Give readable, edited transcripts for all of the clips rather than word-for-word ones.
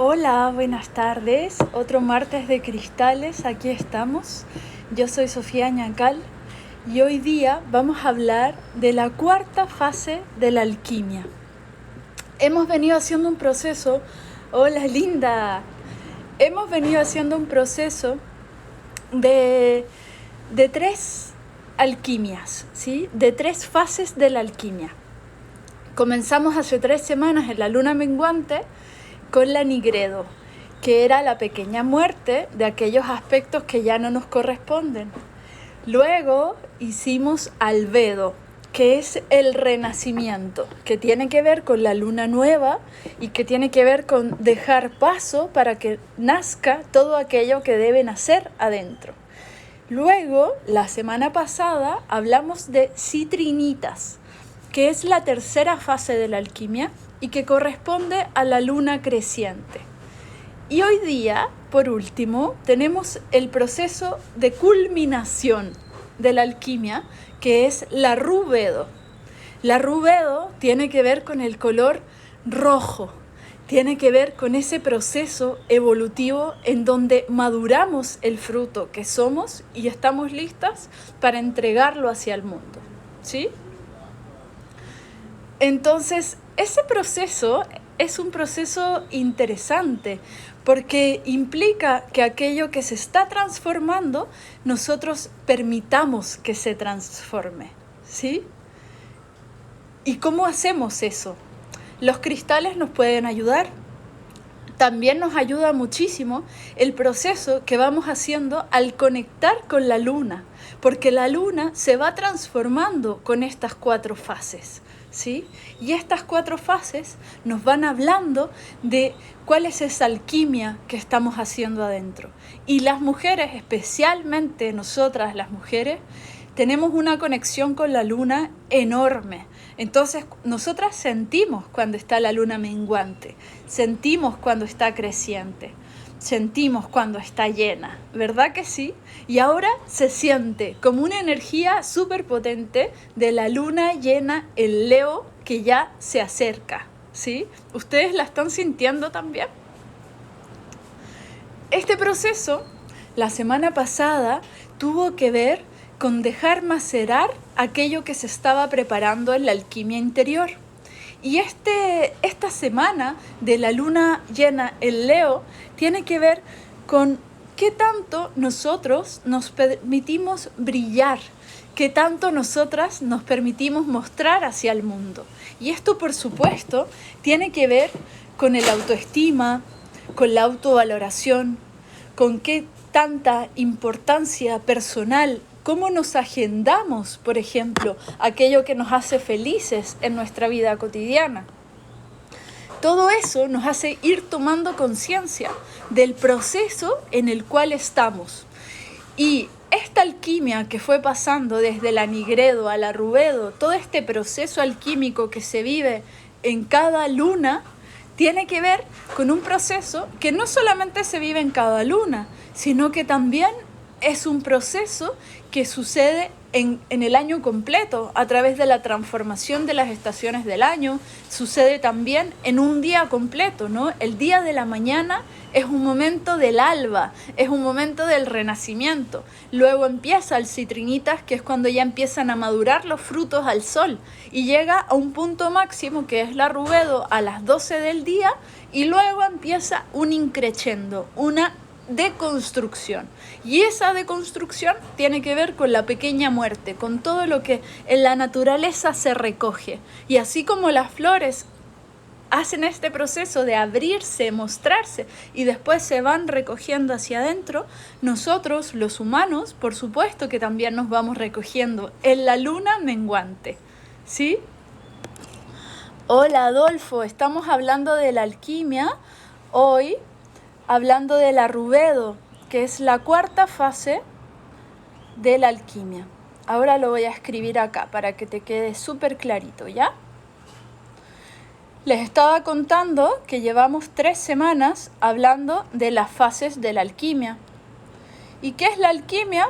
Hola, buenas tardes. Otro martes de cristales, aquí estamos. Yo soy Sofía Ñancal y hoy día vamos a hablar de la cuarta fase de la alquimia. Hemos venido haciendo un proceso, hola linda, hemos venido haciendo un proceso de tres alquimias, ¿sí? De tres fases de la alquimia. Comenzamos hace 3 semanas en la luna menguante con la Nigredo, que era la pequeña muerte de aquellos aspectos que ya no nos corresponden. Luego hicimos Albedo, que es el renacimiento, que tiene que ver con la luna nueva y que tiene que ver con dejar paso para que nazca todo aquello que debe nacer adentro. Luego, la semana pasada, hablamos de citrinitas, que es la tercera fase de la alquimia y que corresponde a la luna creciente. Y hoy día, por último, tenemos el proceso de culminación de la alquimia, que es la rubedo. La rubedo tiene que ver con el color rojo, tiene que ver con ese proceso evolutivo en donde maduramos el fruto que somos y estamos listas para entregarlo hacia el mundo, ¿sí? Entonces, ese proceso es un proceso interesante porque implica que aquello que se está transformando, nosotros permitamos que se transforme, ¿sí? ¿Y cómo hacemos eso? Los cristales nos pueden ayudar. También nos ayuda muchísimo el proceso que vamos haciendo al conectar con la luna, porque la luna se va transformando con estas 4 fases, ¿sí? Y estas 4 fases nos van hablando de cuál es esa alquimia que estamos haciendo adentro. Y las mujeres, especialmente nosotras las mujeres, tenemos una conexión con la luna enorme. Entonces, nosotras sentimos cuando está la luna menguante, sentimos cuando está creciente, sentimos cuando está llena, ¿verdad que sí? Y ahora se siente como una energía súper potente de la luna llena en Leo que ya se acerca, ¿sí? ¿Ustedes la están sintiendo también? Este proceso, la semana pasada, tuvo que ver con dejar macerar aquello que se estaba preparando en la alquimia interior. Y esta semana de la luna llena en Leo tiene que ver con qué tanto nosotros nos permitimos brillar, qué tanto nosotras nos permitimos mostrar hacia el mundo. Y esto, por supuesto, tiene que ver con el autoestima, con la autovaloración, con qué tanta importancia personal, cómo nos agendamos, por ejemplo, aquello que nos hace felices en nuestra vida cotidiana. Todo eso nos hace ir tomando conciencia del proceso en el cual estamos. Y esta alquimia que fue pasando desde la Nigredo a la Rubedo, todo este proceso alquímico que se vive en cada luna, tiene que ver con un proceso que no solamente se vive en cada luna, sino que también es un proceso que sucede en el año completo, a través de la transformación de las estaciones del año, sucede también en un día completo, ¿no? El día de la mañana es un momento del alba, es un momento del renacimiento. Luego empieza el citrinitas, que es cuando ya empiezan a madurar los frutos al sol, y llega a un punto máximo, que es la rubedo, a las 12 del día, y luego empieza un increciendo, una deconstrucción. Y esa deconstrucción tiene que ver con la pequeña muerte, con todo lo que en la naturaleza se recoge. Y así como las flores hacen este proceso de abrirse, mostrarse y después se van recogiendo hacia adentro, nosotros los humanos, por supuesto que también nos vamos recogiendo en la luna menguante, ¿sí? Hola Adolfo, estamos hablando de la alquimia hoy, hablando de la rubedo, que es la cuarta fase de la alquimia. Ahora lo voy a escribir acá para que te quede súper clarito, ¿ya? Les estaba contando que llevamos 3 semanas hablando de las fases de la alquimia. ¿Y qué es la alquimia?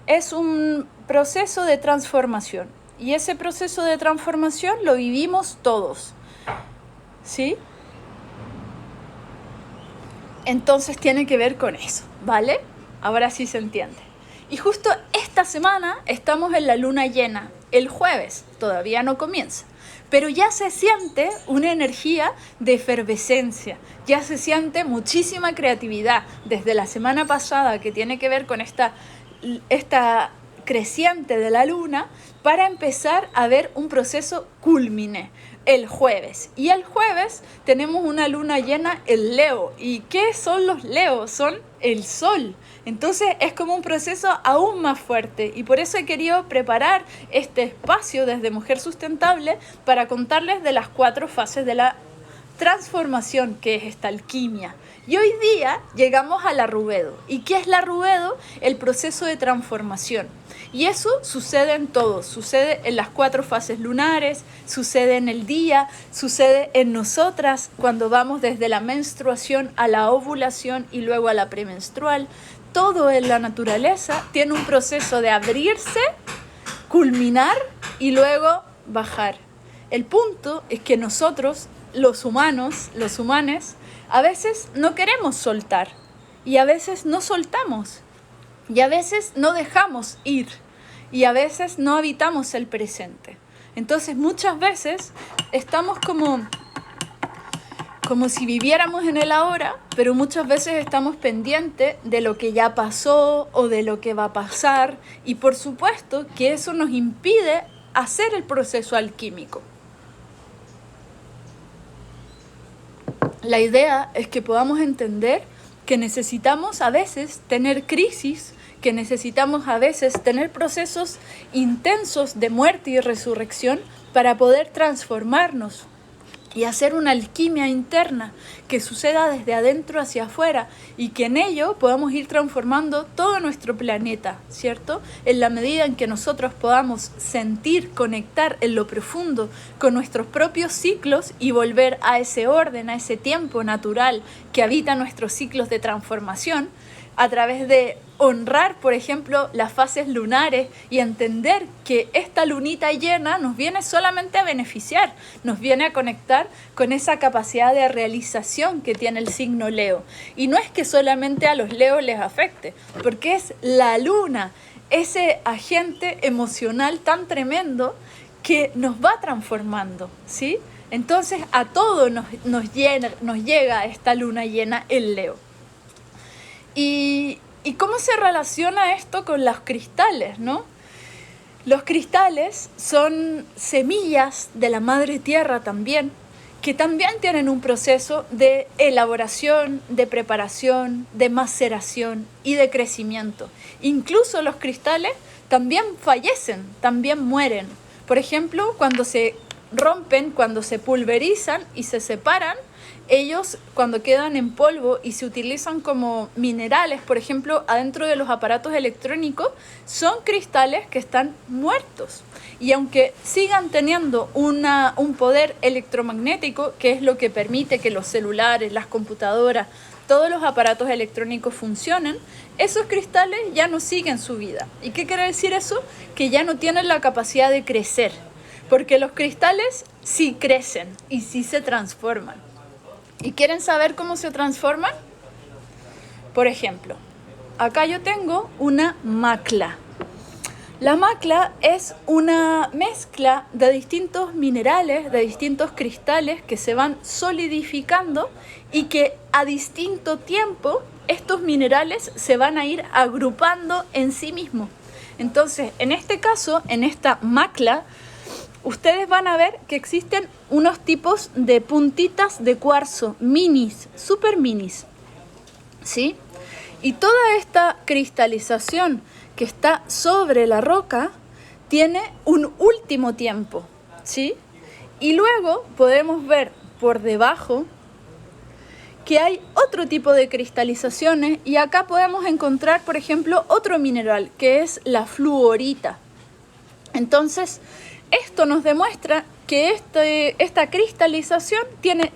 Es un proceso de transformación. Y ese proceso de transformación lo vivimos todos, ¿sí? Entonces tiene que ver con eso, ¿vale? Ahora sí se entiende. Y justo esta semana estamos en la luna llena, el jueves, todavía no comienza, pero ya se siente una energía de efervescencia, ya se siente muchísima creatividad desde la semana pasada que tiene que ver con esta creciente de la luna para empezar a ver un proceso cúlmine el jueves. Y el jueves tenemos una luna llena en Leo. ¿Y qué son los Leos? Son el sol. Entonces es como un proceso aún más fuerte y por eso he querido preparar este espacio desde Mujer Sustentable para contarles de las 4 fases de la transformación, que es esta alquimia. Y hoy día llegamos a la Rubedo. ¿Y qué es la Rubedo? El proceso de transformación. Y eso sucede en todo, sucede en las 4 fases lunares, sucede en el día, sucede en nosotras cuando vamos desde la menstruación a la ovulación y luego a la premenstrual. Todo en la naturaleza tiene un proceso de abrirse, culminar y luego bajar. El punto es que nosotros, los humanos, los humanes, a veces no queremos soltar y a veces no soltamos y a veces no dejamos ir y a veces no habitamos el presente. Entonces muchas veces estamos como si viviéramos en el ahora, pero muchas veces estamos pendientes de lo que ya pasó o de lo que va a pasar y por supuesto que eso nos impide hacer el proceso alquímico. La idea es que podamos entender que necesitamos a veces tener crisis, que necesitamos a veces tener procesos intensos de muerte y resurrección para poder transformarnos y hacer una alquimia interna que suceda desde adentro hacia afuera y que en ello podamos ir transformando todo nuestro planeta, ¿cierto? En la medida en que nosotros podamos sentir, conectar en lo profundo con nuestros propios ciclos y volver a ese orden, a ese tiempo natural que habita nuestros ciclos de transformación, a través de honrar, por ejemplo, las fases lunares y entender que esta lunita llena nos viene solamente a beneficiar, nos viene a conectar con esa capacidad de realización que tiene el signo Leo. Y no es que solamente a los Leos les afecte, porque es la luna, ese agente emocional tan tremendo que nos va transformando, ¿sí? Entonces a todos nos llega esta luna llena en Leo. ¿Y cómo se relaciona esto con los cristales, no? Los cristales son semillas de la madre tierra también, que también tienen un proceso de elaboración, de preparación, de maceración y de crecimiento. Incluso los cristales también fallecen, también mueren. Por ejemplo, cuando se rompen, cuando se pulverizan y se separan, ellos cuando quedan en polvo y se utilizan como minerales, por ejemplo, adentro de los aparatos electrónicos, son cristales que están muertos. Y aunque sigan teniendo un poder electromagnético, que es lo que permite que los celulares, las computadoras, todos los aparatos electrónicos funcionen, esos cristales ya no siguen su vida. ¿Y qué quiere decir eso? Que ya no tienen la capacidad de crecer, porque los cristales sí crecen y sí se transforman. ¿Y quieren saber cómo se transforman? Por ejemplo, acá yo tengo una macla. La macla es una mezcla de distintos minerales, de distintos cristales que se van solidificando y que a distinto tiempo estos minerales se van a ir agrupando en sí mismos. Entonces, en este caso, en esta macla, ustedes van a ver que existen unos tipos de puntitas de cuarzo, minis, super minis, ¿sí? Y toda esta cristalización que está sobre la roca tiene un último tiempo, ¿sí? Y luego podemos ver por debajo que hay otro tipo de cristalizaciones y acá podemos encontrar, por ejemplo, otro mineral que es la fluorita. Entonces, esto nos demuestra que esta cristalización tiene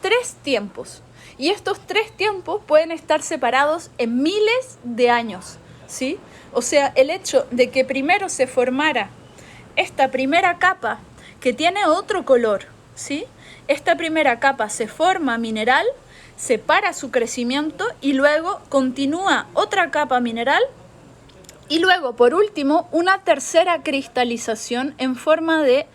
3 tiempos y estos 3 tiempos pueden estar separados en miles de años, ¿sí? O sea, el hecho de que primero se formara esta primera capa que tiene otro color, ¿sí? Esta primera capa se forma mineral, se para su crecimiento y luego continúa otra capa mineral y luego, por último, una tercera cristalización en forma de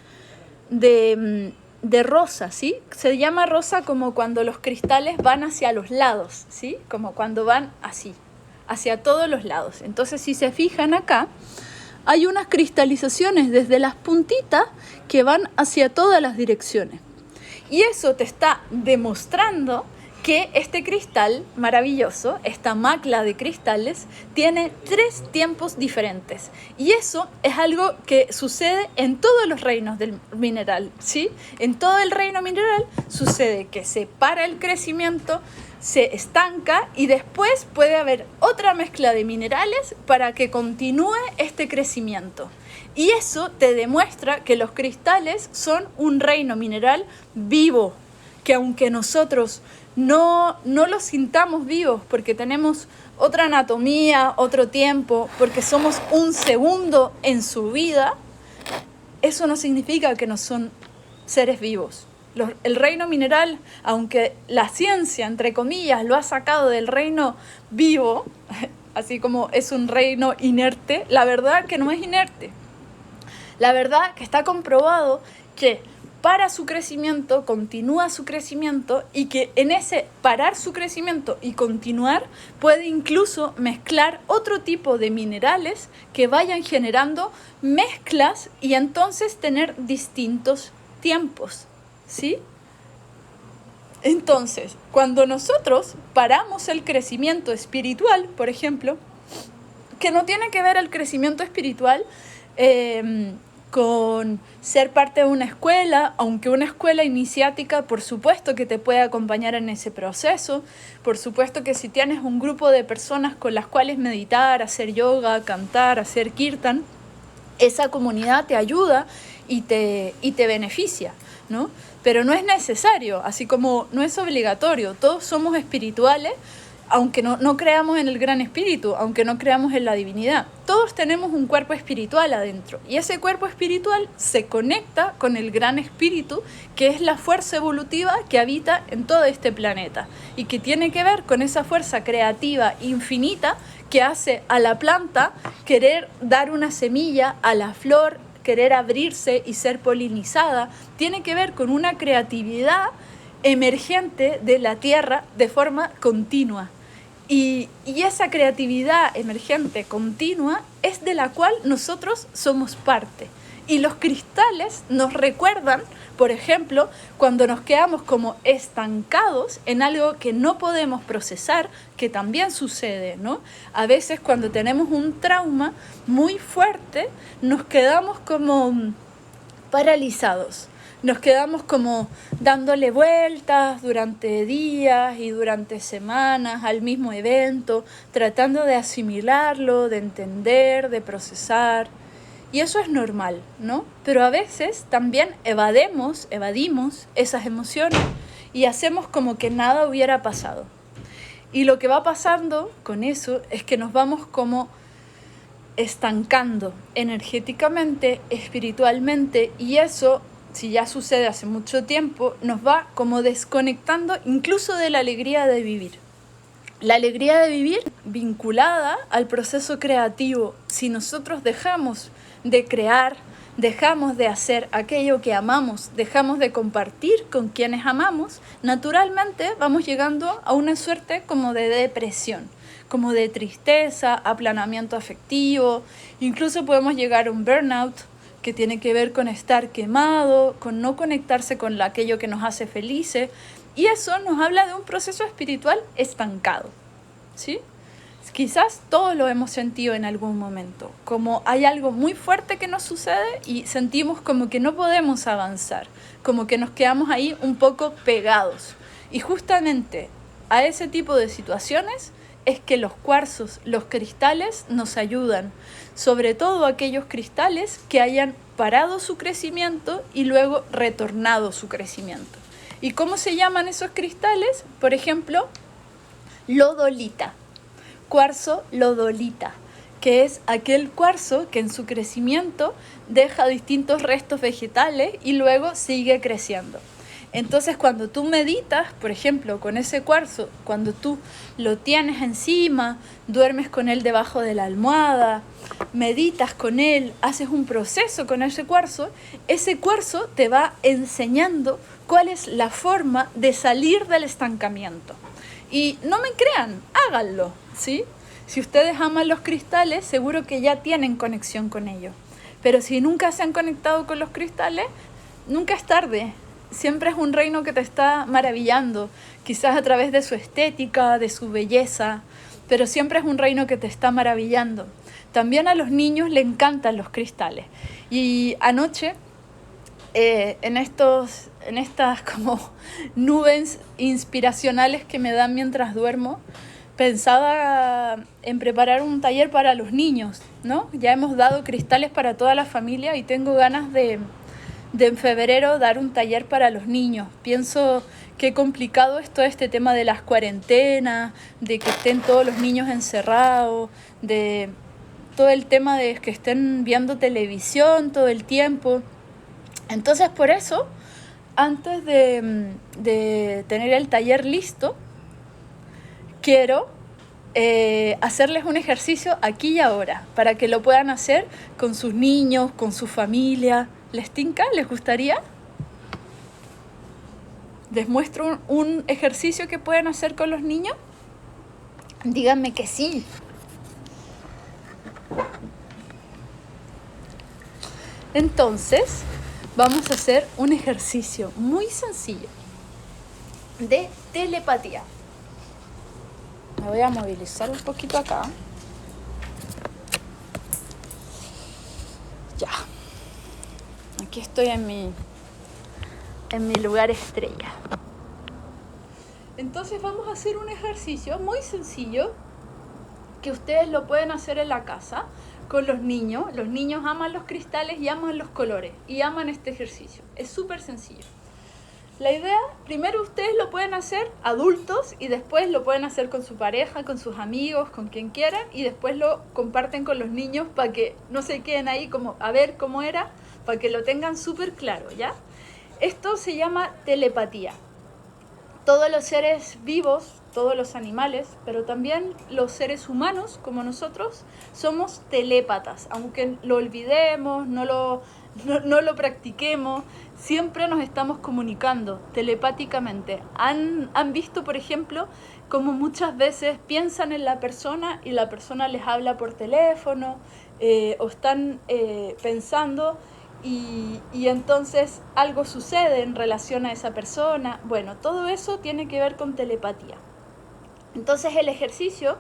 rosa, ¿sí? Se llama rosa como cuando los cristales van hacia los lados, ¿sí? Como cuando van así, hacia todos los lados. Entonces, si se fijan acá, hay unas cristalizaciones desde las puntitas que van hacia todas las direcciones. Y eso te está demostrando que este cristal maravilloso, esta macla de cristales, tiene 3 tiempos diferentes. Y eso es algo que sucede en todos los reinos del mineral, ¿sí? En todo el reino mineral sucede que se para el crecimiento, se estanca y después puede haber otra mezcla de minerales para que continúe este crecimiento. Y eso te demuestra que los cristales son un reino mineral vivo, que aunque nosotros no los sintamos vivos porque tenemos otra anatomía, otro tiempo, porque somos un segundo en su vida, eso no significa que no son seres vivos. El reino mineral, aunque la ciencia, entre comillas, lo ha sacado del reino vivo, así como es un reino inerte, la verdad que no es inerte. La verdad que está comprobado que para su crecimiento, continúa su crecimiento y que en ese parar su crecimiento y continuar puede incluso mezclar otro tipo de minerales que vayan generando mezclas y entonces tener distintos tiempos, ¿sí? Entonces, cuando nosotros paramos el crecimiento espiritual, por ejemplo, que no tiene que ver el crecimiento espiritual con ser parte de una escuela, aunque una escuela iniciática por supuesto que te puede acompañar en ese proceso, por supuesto que si tienes un grupo de personas con las cuales meditar, hacer yoga, cantar, hacer kirtan, esa comunidad te ayuda y te beneficia, ¿no? Pero no es necesario, así como no es obligatorio, todos somos espirituales, aunque no creamos en el gran espíritu, aunque no creamos en la divinidad. Todos tenemos un cuerpo espiritual adentro y ese cuerpo espiritual se conecta con el gran espíritu, que es la fuerza evolutiva que habita en todo este planeta y que tiene que ver con esa fuerza creativa infinita que hace a la planta querer dar una semilla, a la flor querer abrirse y ser polinizada. Tiene que ver con una creatividad emergente de la Tierra de forma continua. Y esa creatividad emergente continua es de la cual nosotros somos parte. Y los cristales nos recuerdan, por ejemplo, cuando nos quedamos como estancados en algo que no podemos procesar, que también sucede, ¿no? A veces cuando tenemos un trauma muy fuerte, nos quedamos como paralizados. Nos quedamos como dándole vueltas durante días y durante semanas al mismo evento, tratando de asimilarlo, de entender, de procesar. Y eso es normal, ¿no? Pero a veces también evadimos esas emociones y hacemos como que nada hubiera pasado. Y lo que va pasando con eso es que nos vamos como estancando energéticamente, espiritualmente, y eso, si ya sucede hace mucho tiempo, nos va como desconectando incluso de la alegría de vivir. La alegría de vivir vinculada al proceso creativo. Si nosotros dejamos de crear, dejamos de hacer aquello que amamos, dejamos de compartir con quienes amamos, naturalmente vamos llegando a una suerte como de depresión, como de tristeza, aplanamiento afectivo, incluso podemos llegar a un burnout, que tiene que ver con estar quemado, con no conectarse con aquello que nos hace felices, y eso nos habla de un proceso espiritual estancado, ¿sí? Quizás todos lo hemos sentido en algún momento, como hay algo muy fuerte que nos sucede y sentimos como que no podemos avanzar, como que nos quedamos ahí un poco pegados. Y justamente a ese tipo de situaciones es que los cuarzos, los cristales nos ayudan, sobre todo aquellos cristales que hayan parado su crecimiento y luego retornado su crecimiento. ¿Y cómo se llaman esos cristales? Por ejemplo, lodolita, cuarzo lodolita, que es aquel cuarzo que en su crecimiento deja distintos restos vegetales y luego sigue creciendo. Entonces cuando tú meditas, por ejemplo, con ese cuarzo, cuando tú lo tienes encima, duermes con él debajo de la almohada, meditas con él, haces un proceso con ese cuarzo te va enseñando cuál es la forma de salir del estancamiento. Y no me crean, háganlo, ¿sí? Si ustedes aman los cristales, seguro que ya tienen conexión con ellos. Pero si nunca se han conectado con los cristales, nunca es tarde. Siempre es un reino que te está maravillando, quizás a través de su estética, de su belleza, pero siempre es un reino que te está maravillando. También a los niños les encantan los cristales. Y anoche, en estas como nubes inspiracionales que me dan mientras duermo, pensaba en preparar un taller para los niños, ¿no? Ya hemos dado cristales para toda la familia y tengo ganas de en febrero dar un taller para los niños. Pienso qué complicado es todo este tema de las cuarentenas, de que estén todos los niños encerrados, de todo el tema de que estén viendo televisión todo el tiempo. Entonces, por eso, antes de tener el taller listo, quiero hacerles un ejercicio aquí y ahora, para que lo puedan hacer con sus niños, con su familia. ¿Les tinca? ¿Les gustaría? ¿Les muestro un ejercicio que pueden hacer con los niños? Díganme que sí. Entonces, vamos a hacer un ejercicio muy sencillo de telepatía. Me voy a movilizar un poquito acá. Ya. Aquí estoy en mi lugar estrella. Entonces vamos a hacer un ejercicio muy sencillo que ustedes lo pueden hacer en la casa con los niños. Los niños aman los cristales y aman los colores y aman este ejercicio. Es súper sencillo. La idea, primero ustedes lo pueden hacer adultos y después lo pueden hacer con su pareja, con sus amigos, con quien quieran, y después lo comparten con los niños para que no se queden ahí como a ver cómo era, para que lo tengan súper claro, ¿ya? Esto se llama telepatía. Todos los seres vivos, todos los animales, pero también los seres humanos, como nosotros, somos telépatas. Aunque lo olvidemos, no lo practiquemos, siempre nos estamos comunicando telepáticamente. ¿Han visto, por ejemplo, cómo muchas veces piensan en la persona y la persona les habla por teléfono o están pensando y entonces algo sucede en relación a esa persona? Bueno, todo eso tiene que ver con telepatía. Entonces el ejercicio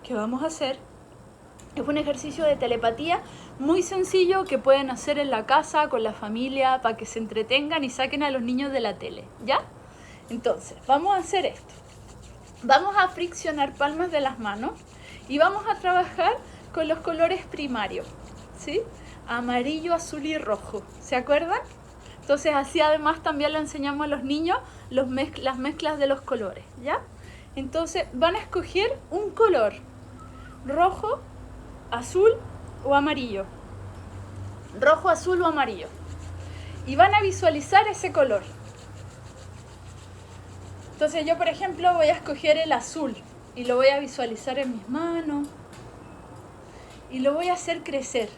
que vamos a hacer es un ejercicio de telepatía muy sencillo que pueden hacer en la casa, con la familia, para que se entretengan y saquen a los niños de la tele, ¿ya? Entonces, vamos a hacer esto. Vamos a friccionar palmas de las manos y vamos a trabajar con los colores primarios, ¿sí? Amarillo, azul y rojo, ¿se acuerdan? Entonces así además también le enseñamos a los niños las mezclas de los colores, ¿ya? Entonces van a escoger un color, rojo, azul o amarillo. Rojo, azul o amarillo. Y van a visualizar ese color. Entonces yo, por ejemplo, voy a escoger el azul y lo voy a visualizar en mis manos y lo voy a hacer crecer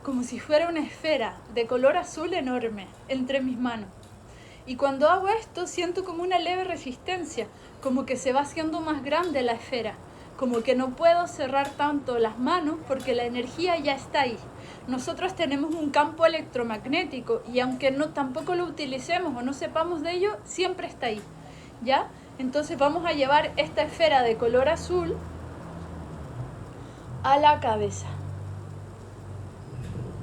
como si fuera una esfera de color azul enorme entre mis manos. Y cuando hago esto siento como una leve resistencia, como que se va haciendo más grande la esfera, como que no puedo cerrar tanto las manos porque la energía ya está ahí. Nosotros tenemos un campo electromagnético y aunque tampoco lo utilicemos o no sepamos de ello, siempre está ahí, ¿ya? Entonces vamos a llevar esta esfera de color azul a la cabeza.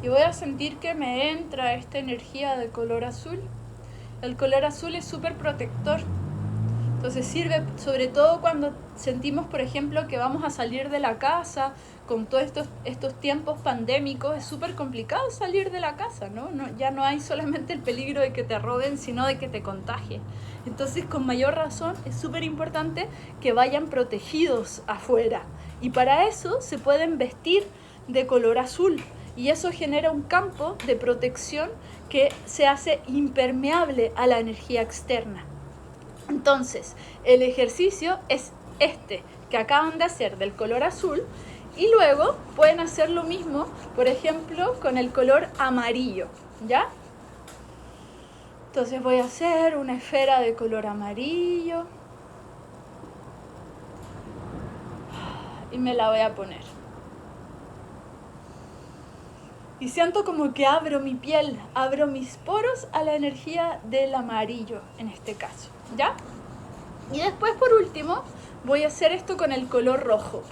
Y voy a sentir que me entra esta energía de color azul. El color azul es súper protector. Entonces sirve sobre todo cuando sentimos, por ejemplo, que vamos a salir de la casa. Con todos estos tiempos pandémicos es súper complicado salir de la casa, ¿no? Ya no hay solamente el peligro de que te roben, sino de que te contagien. Entonces, con mayor razón, es súper importante que vayan protegidos afuera. Y para eso se pueden vestir de color azul. y eso genera un campo de protección que se hace impermeable a la energía externa. Entonces, el ejercicio es este que acaban de hacer del color azul, y luego pueden hacer lo mismo, por ejemplo, con el color amarillo, ¿ya? Entonces voy a hacer una esfera de color amarillo y me la voy a poner. Y siento como que abro mi piel, abro mis poros a la energía del amarillo en este caso, ¿ya? Y después, por último, voy a hacer esto con el color rojo.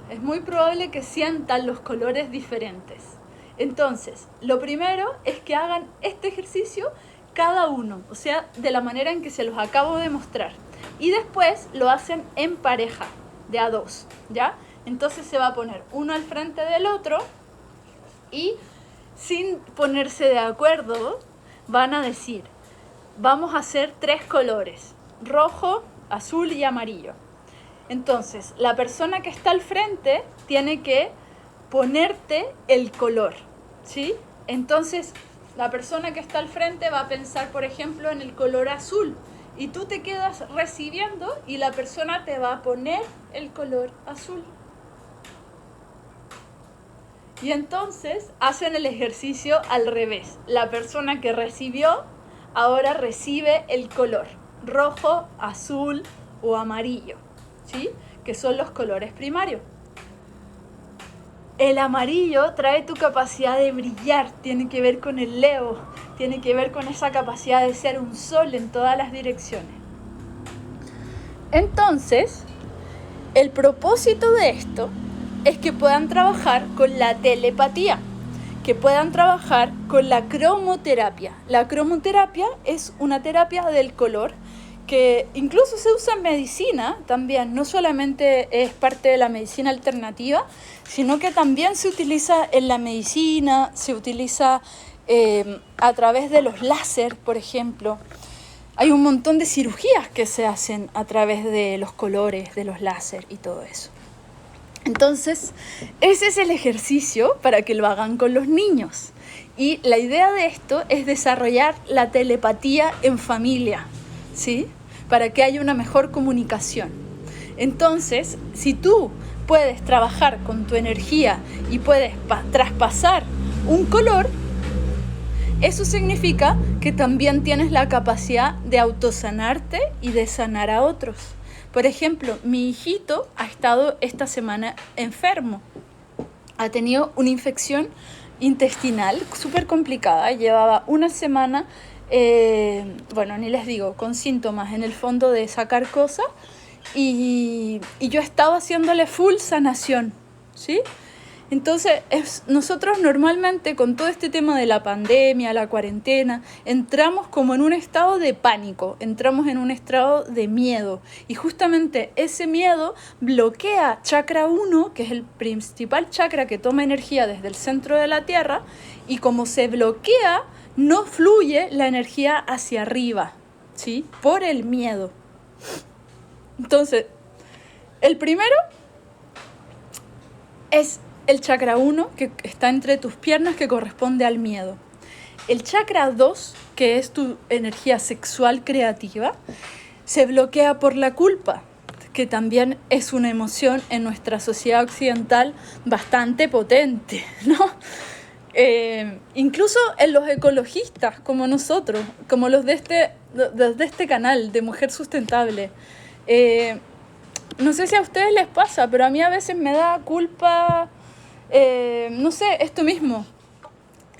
Es muy probable que sientan los colores diferentes. Entonces, lo primero es que hagan este ejercicio cada uno, o sea, de la manera en que se los acabo de mostrar. Y después lo hacen en pareja, de a dos, ¿ya? Entonces se va a poner uno al frente del otro y sin ponerse de acuerdo van a decir, vamos a hacer 3 colores, rojo, azul y amarillo. Entonces, la persona que está al frente tiene que ponerte el color, ¿sí? Entonces, la persona que está al frente va a pensar, por ejemplo, en el color azul, y tú te quedas recibiendo y la persona te va a poner el color azul. Y entonces hacen el ejercicio al revés. La persona que recibió ahora recibe el color rojo, azul o amarillo, ¿sí? Que son los colores primarios. El amarillo trae tu capacidad de brillar, tiene que ver con el Leo, tiene que ver con esa capacidad de ser un sol en todas las direcciones. Entonces, el propósito de esto es que puedan trabajar con la telepatía, que puedan trabajar con la cromoterapia. La cromoterapia es una terapia del color que incluso se usa en medicina también, no solamente es parte de la medicina alternativa, sino que también se utiliza en la medicina, se utiliza a través de los láser, por ejemplo. Hay un montón de cirugías que se hacen a través de los colores, de los láser y todo eso. Entonces, ese es el ejercicio para que lo hagan con los niños. Y la idea de esto es desarrollar la telepatía en familia, ¿sí? Para que haya una mejor comunicación. Entonces, si tú puedes trabajar con tu energía y puedes traspasar un color, eso significa que también tienes la capacidad de autosanarte y de sanar a otros. Por ejemplo, mi hijito ha estado esta semana enfermo. Ha tenido una infección intestinal súper complicada. Llevaba una semana, ni les digo, con síntomas en el fondo de sacar cosas. Y yo estaba haciéndole full sanación, ¿sí? Entonces, nosotros normalmente con todo este tema de la pandemia, la cuarentena, entramos como en un estado de pánico, entramos en un estado de miedo. Y justamente ese miedo bloquea chakra 1, que es el principal chakra que toma energía desde el centro de la Tierra, y como se bloquea, no fluye la energía hacia arriba, ¿sí? Por el miedo. Entonces, el primero es el chakra 1, que está entre tus piernas, que corresponde al miedo. El chakra 2, que es tu energía sexual creativa, se bloquea por la culpa, que también es una emoción en nuestra sociedad occidental bastante potente, ¿no? Incluso en los ecologistas como nosotros, como los de este canal de Mujer Sustentable. No sé si a ustedes les pasa, pero a mí a veces me da culpa, no sé, esto mismo.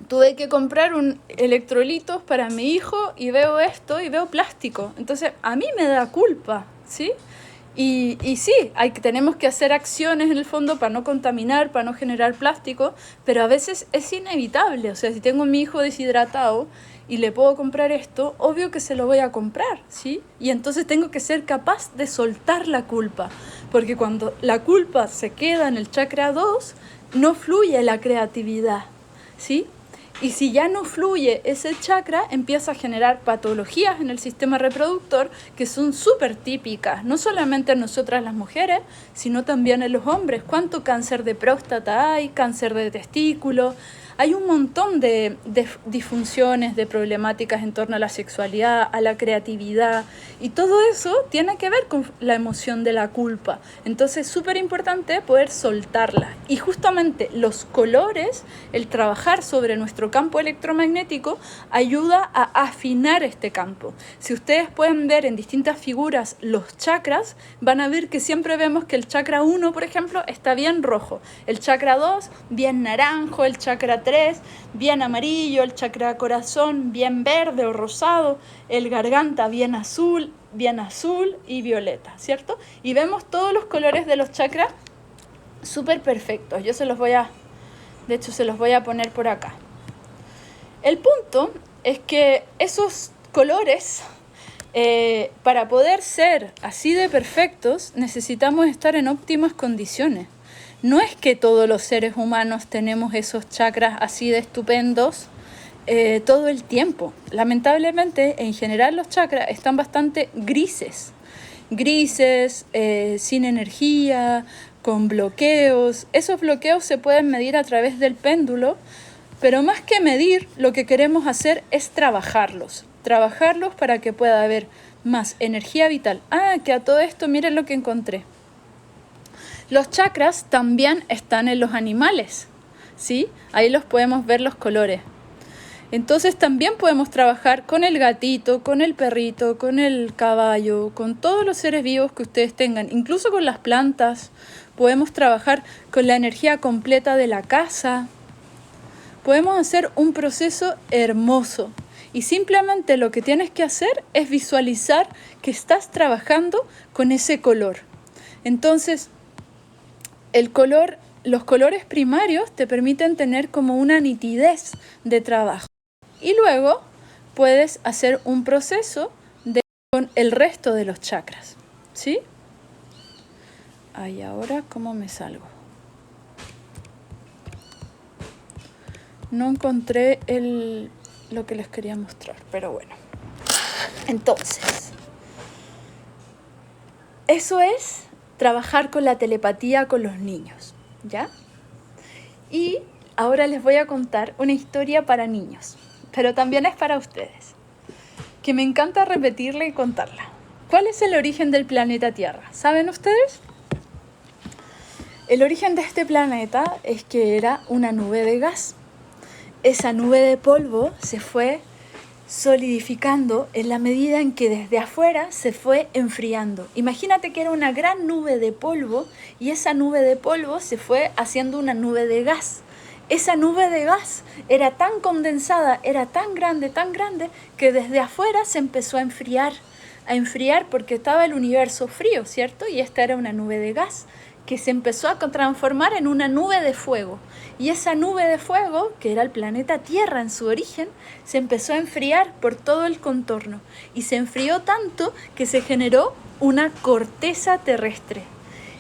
Tuve que comprar electrolitos para mi hijo y veo esto y veo plástico. Entonces a mí me da culpa, ¿sí? Y sí, tenemos que hacer acciones en el fondo para no contaminar, para no generar plástico, pero a veces es inevitable. O sea, si tengo a mi hijo deshidratado y le puedo comprar esto, obvio que se lo voy a comprar, ¿sí? Y entonces tengo que ser capaz de soltar la culpa, porque cuando la culpa se queda en el chakra 2, no fluye la creatividad, ¿sí? Y si ya no fluye ese chakra, empieza a generar patologías en el sistema reproductor que son súper típicas, no solamente en nosotras las mujeres, sino también en los hombres. ¿Cuánto cáncer de próstata hay? Cáncer de testículo. Hay un montón de disfunciones, de problemáticas en torno a la sexualidad, a la creatividad, y todo eso tiene que ver con la emoción de la culpa. Entonces es súper importante poder soltarla. Y justamente los colores, el trabajar sobre nuestro campo electromagnético, ayuda a afinar este campo. Si ustedes pueden ver en distintas figuras los chakras, van a ver que siempre vemos que el chakra 1, por ejemplo, está bien rojo, el chakra 2 bien naranjo, el chakra 3 bien amarillo, el chakra corazón bien verde o rosado, el garganta bien azul y violeta, ¿cierto? Y vemos todos los colores de los chakras súper perfectos. Yo se los voy a poner por acá. El punto es que esos colores, para poder ser así de perfectos, necesitamos estar en óptimas condiciones. No es que todos los seres humanos tenemos esos chakras así de estupendos todo el tiempo. Lamentablemente, en general, los chakras están bastante grises, sin energía, con bloqueos. Esos bloqueos se pueden medir a través del péndulo, pero más que medir, lo que queremos hacer es trabajarlos para que pueda haber más energía vital. Que a todo esto, miren lo que encontré. Los chakras también están en los animales, ¿sí? Ahí los podemos ver los colores. Entonces también podemos trabajar con el gatito, con el perrito, con el caballo, con todos los seres vivos que ustedes tengan, incluso con las plantas. Podemos trabajar con la energía completa de la casa. Podemos hacer un proceso hermoso. Y simplemente lo que tienes que hacer es visualizar que estás trabajando con ese color. Entonces, los colores primarios te permiten tener como una nitidez de trabajo. Y luego puedes hacer un proceso con el resto de los chakras, ¿sí? Ahora, ¿cómo me salgo? No encontré lo que les quería mostrar, pero bueno. Entonces, eso es trabajar con la telepatía con los niños, ¿ya? Y ahora les voy a contar una historia para niños, pero también es para ustedes, que me encanta repetirla y contarla. ¿Cuál es el origen del planeta Tierra? ¿Saben ustedes? El origen de este planeta es que era una nube de gas. Esa nube de polvo se fue solidificando en la medida en que desde afuera se fue enfriando. Imagínate que era una gran nube de polvo y esa nube de polvo se fue haciendo una nube de gas. Esa nube de gas era tan condensada, era tan grande, que desde afuera se empezó a enfriar porque estaba el universo frío, ¿cierto? Y esta era una nube de gas que se empezó a transformar en una nube de fuego. Y esa nube de fuego, que era el planeta Tierra en su origen, se empezó a enfriar por todo el contorno. Y se enfrió tanto que se generó una corteza terrestre.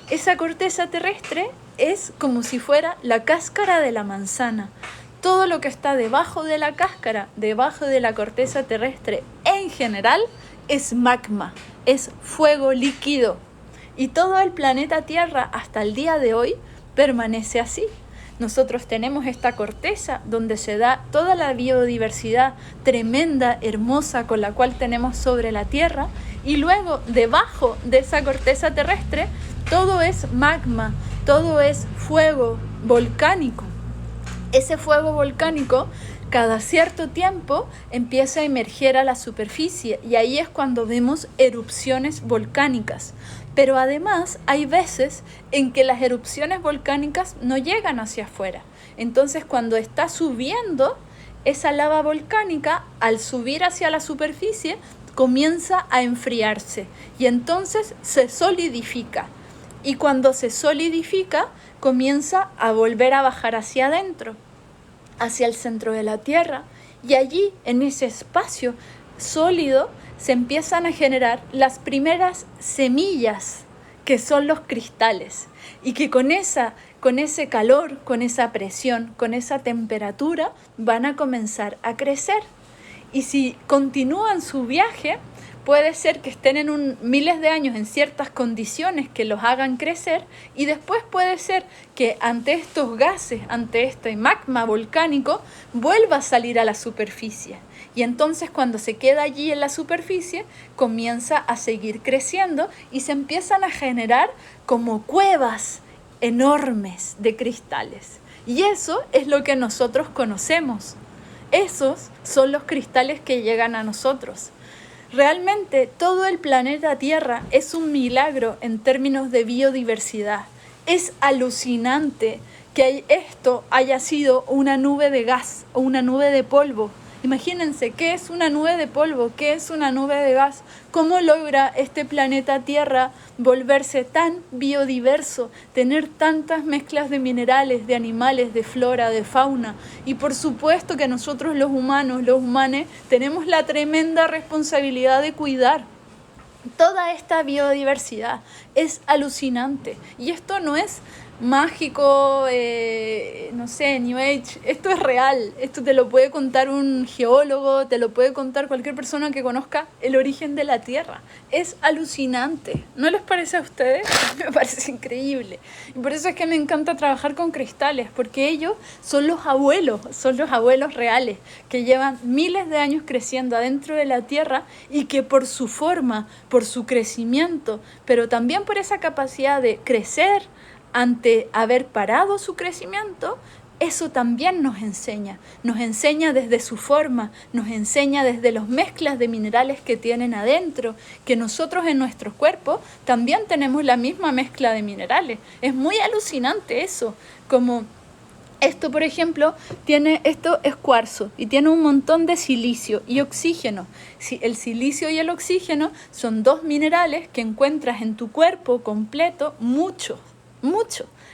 Esa corteza terrestre es como si fuera la cáscara de la manzana. Todo lo que está debajo de la cáscara, debajo de la corteza terrestre, en general, es magma, es fuego líquido. Y todo el planeta Tierra hasta el día de hoy permanece así. Nosotros tenemos esta corteza donde se da toda la biodiversidad tremenda, hermosa, con la cual tenemos sobre la Tierra. Y luego, debajo de esa corteza terrestre, todo es magma, todo es fuego volcánico. Ese fuego volcánico, cada cierto tiempo, empieza a emerger a la superficie y ahí es cuando vemos erupciones volcánicas. Pero además hay veces en que las erupciones volcánicas no llegan hacia afuera. Entonces, cuando está subiendo, esa lava volcánica, al subir hacia la superficie, comienza a enfriarse y entonces se solidifica. Y cuando se solidifica, comienza a volver a bajar hacia adentro, hacia el centro de la Tierra. Y allí, en ese espacio sólido, se empiezan a generar las primeras semillas que son los cristales, y que con ese calor, con esa presión, con esa temperatura, van a comenzar a crecer. Y si continúan su viaje, puede ser que estén en miles de años en ciertas condiciones que los hagan crecer, y después puede ser que ante estos gases, ante este magma volcánico, vuelva a salir a la superficie. Y entonces cuando se queda allí en la superficie, comienza a seguir creciendo y se empiezan a generar como cuevas enormes de cristales. Y eso es lo que nosotros conocemos. Esos son los cristales que llegan a nosotros. Realmente todo el planeta Tierra es un milagro en términos de biodiversidad. Es alucinante que esto haya sido una nube de gas o una nube de polvo. Imagínense, ¿qué es una nube de polvo? ¿Qué es una nube de gas? ¿Cómo logra este planeta Tierra volverse tan biodiverso, tener tantas mezclas de minerales, de animales, de flora, de fauna? Y por supuesto que nosotros los humanos, los humanos, tenemos la tremenda responsabilidad de cuidar toda esta biodiversidad. Es alucinante. Y esto no es mágico, no sé, New Age. Esto es real. Esto te lo puede contar un geólogo, te lo puede contar cualquier persona que conozca el origen de la Tierra. Es alucinante. ¿No les parece a ustedes? Me parece increíble. Y por eso es que me encanta trabajar con cristales, porque ellos son los abuelos reales, que llevan miles de años creciendo adentro de la Tierra, y que por su forma, por su crecimiento, pero también por esa capacidad de crecer ante haber parado su crecimiento, eso también nos enseña desde su forma, nos enseña desde las mezclas de minerales que tienen adentro, que nosotros en nuestros cuerpos también tenemos la misma mezcla de minerales. Es muy alucinante eso, como esto, por ejemplo, esto es cuarzo y tiene un montón de silicio y oxígeno. El silicio y el oxígeno son dos minerales que encuentras en tu cuerpo completo mucho.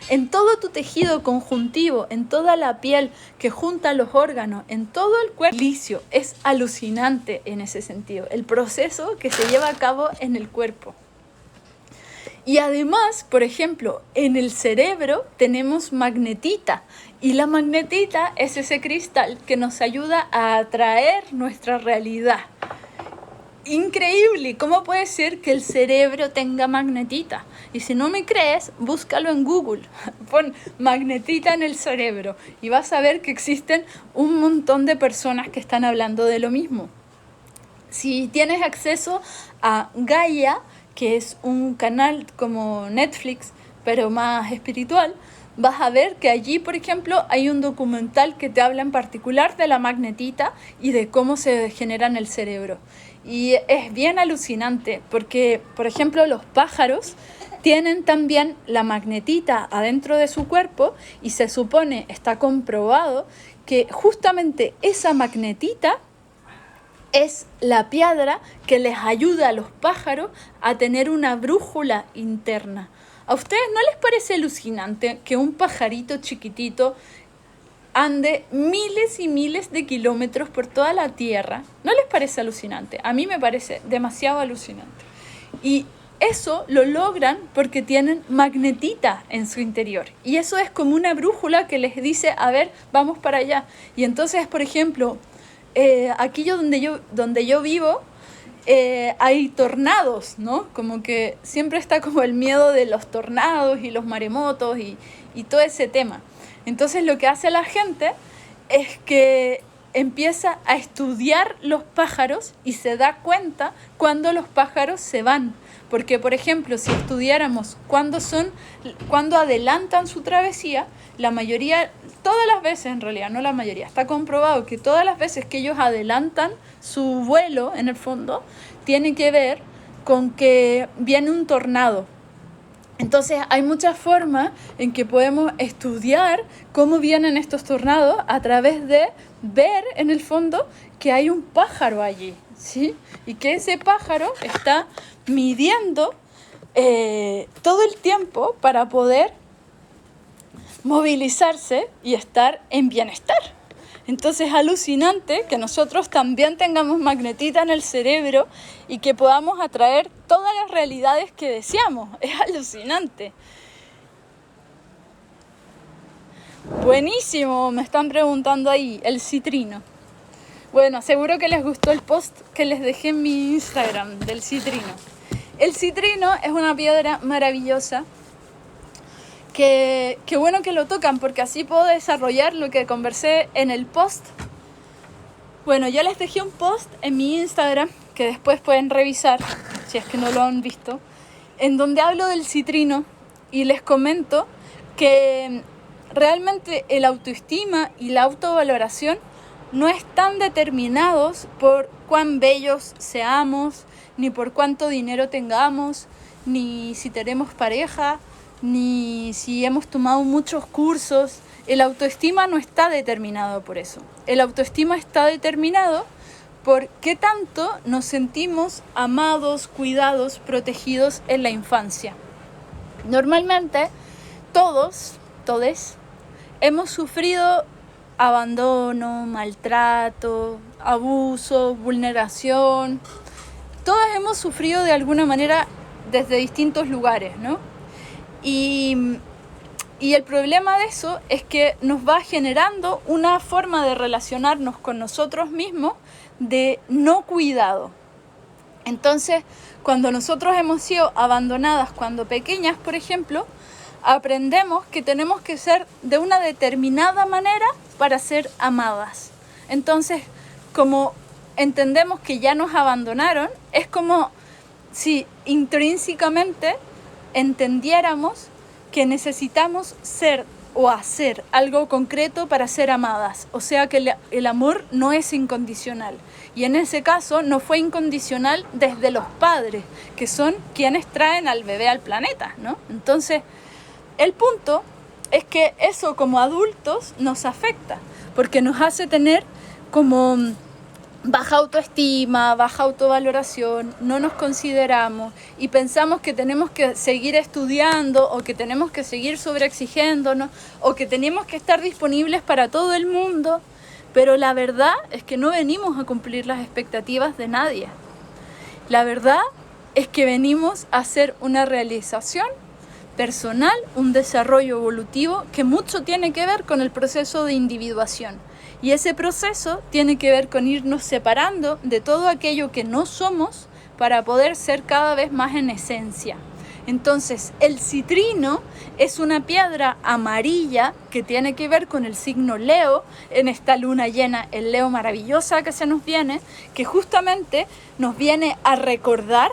En todo tu tejido conjuntivo, en toda la piel que junta los órganos, en todo el cuerpo. El silicio es alucinante en ese sentido, el proceso que se lleva a cabo en el cuerpo. Y además, por ejemplo, en el cerebro tenemos magnetita, y la magnetita es ese cristal que nos ayuda a atraer nuestra realidad. Increíble, ¿cómo puede ser que el cerebro tenga magnetita? Y si no me crees, búscalo en Google, pon magnetita en el cerebro y vas a ver que existen un montón de personas que están hablando de lo mismo. Si tienes acceso a Gaia, que es un canal como Netflix, pero más espiritual, vas a ver que allí, por ejemplo, hay un documental que te habla en particular de la magnetita y de cómo se genera en el cerebro. Y es bien alucinante porque, por ejemplo, los pájaros tienen también la magnetita adentro de su cuerpo, y se supone, está comprobado, que justamente esa magnetita es la piedra que les ayuda a los pájaros a tener una brújula interna. ¿A ustedes no les parece alucinante que un pajarito chiquitito ande miles y miles de kilómetros por toda la Tierra? ¿No les parece alucinante? A mí me parece demasiado alucinante. Y eso lo logran porque tienen magnetita en su interior. Y eso es como una brújula que les dice, a ver, vamos para allá. Y entonces, por ejemplo, aquí donde yo vivo, hay tornados, ¿no? Como que siempre está como el miedo de los tornados y los maremotos y todo ese tema. Entonces lo que hace la gente es que empieza a estudiar los pájaros y se da cuenta cuando los pájaros se van. Porque, por ejemplo, si estudiáramos cuándo adelantan su travesía, la mayoría, todas las veces en realidad, no la mayoría, está comprobado que todas las veces que ellos adelantan su vuelo, en el fondo, tiene que ver con que viene un tornado. Entonces hay muchas formas en que podemos estudiar cómo vienen estos tornados a través de ver en el fondo que hay un pájaro allí, ¿sí? Y que ese pájaro está midiendo todo el tiempo para poder movilizarse y estar en bienestar. Entonces es alucinante que nosotros también tengamos magnetita en el cerebro y que podamos atraer todas las realidades que deseamos. Es alucinante. Buenísimo, me están preguntando ahí, el citrino. Bueno, seguro que les gustó el post que les dejé en mi Instagram del citrino. El citrino es una piedra maravillosa que bueno que lo tocan porque así puedo desarrollar lo que conversé en el post. Bueno, yo les dejé un post en mi Instagram que después pueden revisar si es que no lo han visto, en donde hablo del citrino y les comento que realmente el autoestima y la autovaloración no están determinados por cuán bellos seamos, ni por cuánto dinero tengamos, ni si tenemos pareja, ni si hemos tomado muchos cursos. El autoestima no está determinado por eso. El autoestima está determinado por qué tanto nos sentimos amados, cuidados, protegidos en la infancia. Normalmente todos hemos sufrido abandono, maltrato, abuso, vulneración. Todos hemos sufrido de alguna manera desde distintos lugares, ¿no? Y el problema de eso es que nos va generando una forma de relacionarnos con nosotros mismos de no cuidado. Entonces, cuando nosotros hemos sido abandonadas cuando pequeñas, por ejemplo, aprendemos que tenemos que ser de una determinada manera para ser amadas. Entonces, como entendemos que ya nos abandonaron, es como si intrínsecamente entendiéramos que necesitamos ser o hacer algo concreto para ser amadas. O sea que el amor no es incondicional. Y en ese caso no fue incondicional desde los padres, que son quienes traen al bebé al planeta, ¿no? Entonces, el punto es que eso como adultos nos afecta, porque nos hace tener como baja autoestima, baja autovaloración, no nos consideramos y pensamos que tenemos que seguir estudiando o que tenemos que seguir sobreexigiéndonos o que tenemos que estar disponibles para todo el mundo, pero la verdad es que no venimos a cumplir las expectativas de nadie. La verdad es que venimos a hacer una realización personal, un desarrollo evolutivo que mucho tiene que ver con el proceso de individuación. Y ese proceso tiene que ver con irnos separando de todo aquello que no somos para poder ser cada vez más en esencia. Entonces, el citrino es una piedra amarilla que tiene que ver con el signo Leo, en esta luna llena, el Leo maravillosa que se nos viene, que justamente nos viene a recordar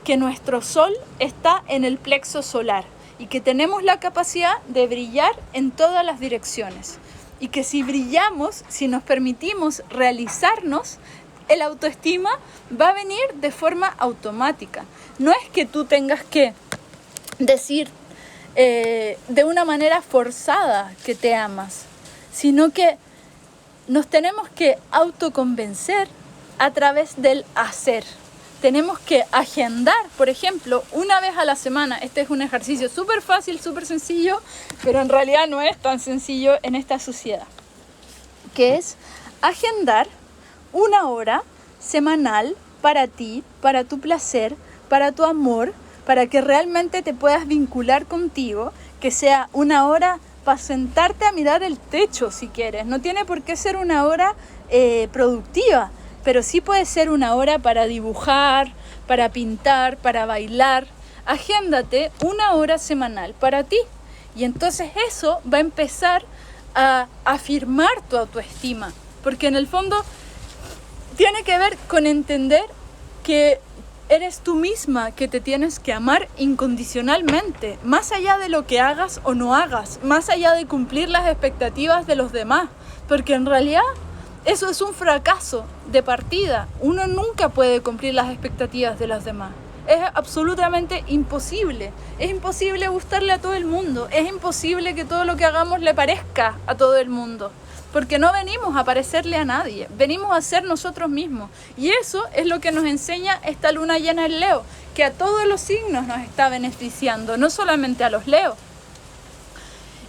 que nuestro sol está en el plexo solar y que tenemos la capacidad de brillar en todas las direcciones. Y que si brillamos, si nos permitimos realizarnos, el autoestima va a venir de forma automática. No es que tú tengas que decir de una manera forzada que te amas, sino que nos tenemos que autoconvencer a través del hacer. Tenemos que agendar, por ejemplo, una vez a la semana. Este es un ejercicio súper fácil, súper sencillo, pero en realidad no es tan sencillo en esta sociedad, que es agendar una hora semanal para ti, para tu placer, para tu amor, para que realmente te puedas vincular contigo, que sea una hora para sentarte a mirar el techo si quieres. No tiene por qué ser una hora productiva, pero sí puede ser una hora para dibujar, para pintar, para bailar. Agéndate una hora semanal para ti. Y entonces eso va a empezar a afirmar tu autoestima. Porque en el fondo tiene que ver con entender que eres tú misma, que te tienes que amar incondicionalmente, más allá de lo que hagas o no hagas, más allá de cumplir las expectativas de los demás. Porque en realidad eso es un fracaso de partida. Uno nunca puede cumplir las expectativas de los demás. Es absolutamente imposible. Es imposible gustarle a todo el mundo. Es imposible que todo lo que hagamos le parezca a todo el mundo. Porque no venimos a parecerle a nadie. Venimos a ser nosotros mismos. Y eso es lo que nos enseña esta luna llena en Leo. Que a todos los signos nos está beneficiando. No solamente a los Leos.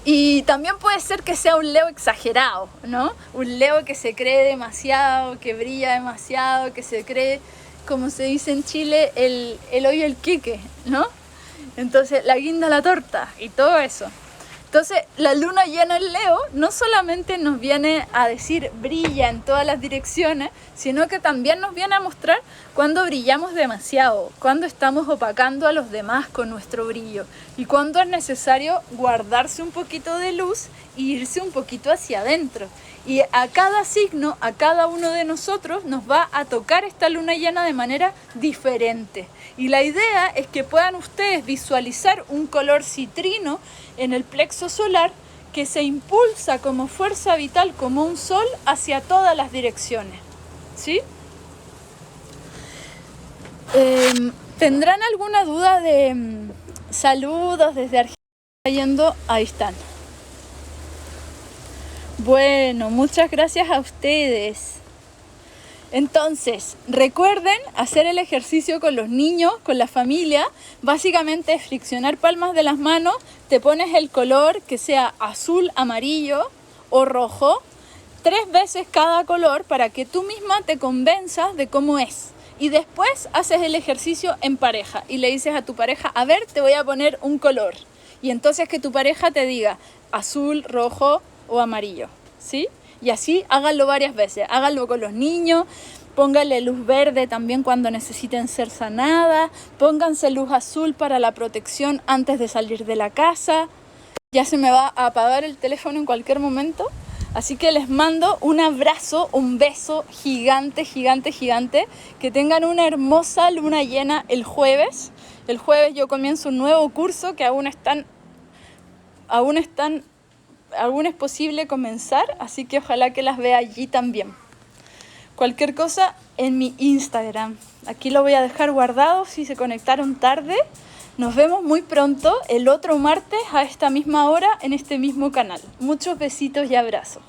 Y también puede ser que sea un Leo exagerado, ¿no? Un Leo que se cree demasiado, que brilla demasiado, que se cree, como se dice en Chile, el hoyo el quique, ¿no? Entonces, la guinda a la torta y todo eso. Entonces, la luna llena en Leo no solamente nos viene a decir brilla en todas las direcciones, sino que también nos viene a mostrar cuando brillamos demasiado, cuando estamos opacando a los demás con nuestro brillo y cuando es necesario guardarse un poquito de luz e irse un poquito hacia adentro. Y a cada signo, a cada uno de nosotros nos va a tocar esta luna llena de manera diferente. Y la idea es que puedan ustedes visualizar un color citrino en el plexo solar que se impulsa como fuerza vital, como un sol, hacia todas las direcciones. ¿Sí? ¿Tendrán alguna duda de saludos desde Argentina? Ahí están. Bueno, muchas gracias a ustedes. Entonces, recuerden hacer el ejercicio con los niños, con la familia. Básicamente es friccionar palmas de las manos, te pones el color que sea azul, amarillo o rojo, 3 veces cada color para que tú misma te convenzas de cómo es. Y después haces el ejercicio en pareja y le dices a tu pareja, a ver, te voy a poner un color. Y entonces que tu pareja te diga azul, rojo o amarillo, ¿sí? Y así háganlo varias veces, háganlo con los niños, pónganle luz verde también cuando necesiten ser sanadas, pónganse luz azul para la protección antes de salir de la casa. Ya se me va a apagar el teléfono en cualquier momento, así que les mando un abrazo, un beso gigante, gigante, gigante. Que tengan una hermosa luna llena el jueves. El jueves yo comienzo un nuevo curso que aún es posible comenzar, así que ojalá que las vea allí también. Cualquier cosa en mi Instagram. Aquí lo voy a dejar guardado si se conectaron tarde. Nos vemos muy pronto el otro martes a esta misma hora en este mismo canal. Muchos besitos y abrazos.